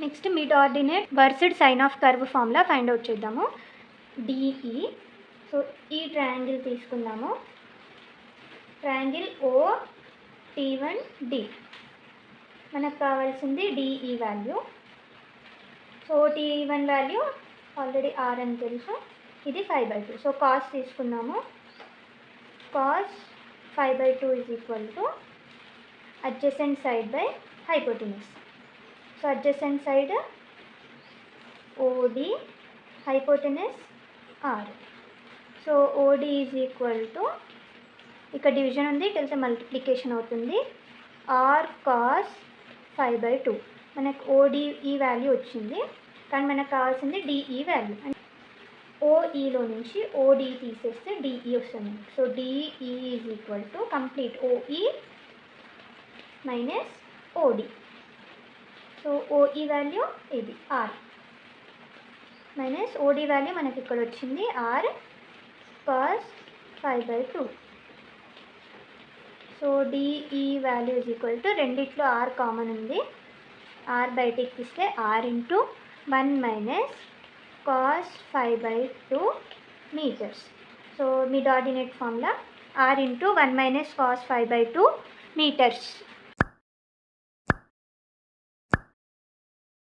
Next mid ordinate versed sine of curve formula find out చేద్దాము. DE. So ఈ triangle తీసుకుందాము. Triangle OT1D. మనకు కావాల్సింది DE value. So T1 value already R అని తెలుసు, ఇది 5/2. సో కాస్ తీసుకున్నాము. Cos 5/2 is equal to adjacent side by hypotenuse. So adjacent side OD, hypotenuse R. So OD is equal to, ఇక్కడ division ఉంది, ఇటు వెళ్తే మల్టిప్లికేషన్ అవుతుంది, R cos 5/2. మనకు OD ఈ వాల్యూ వచ్చింది, కానీ మనకు కావాల్సింది డిఈ వాల్యూ. ఓఈలో నుంచి OD తీసేస్తే డిఈ వస్తుంది. So DE is equal to complete OE minus OD. So OE value ఇది R మైనస్ OD వాల్యూ మనకి ఇక్కడ వచ్చింది R cos 5/2. So DE value is equal to, రెండిట్లో R కామన్ ఉంది, R బయటికి తీస్తే R into 1 minus cos 5/2 meters. So mid ordinate formula R into 1 minus cos 5/2 meters.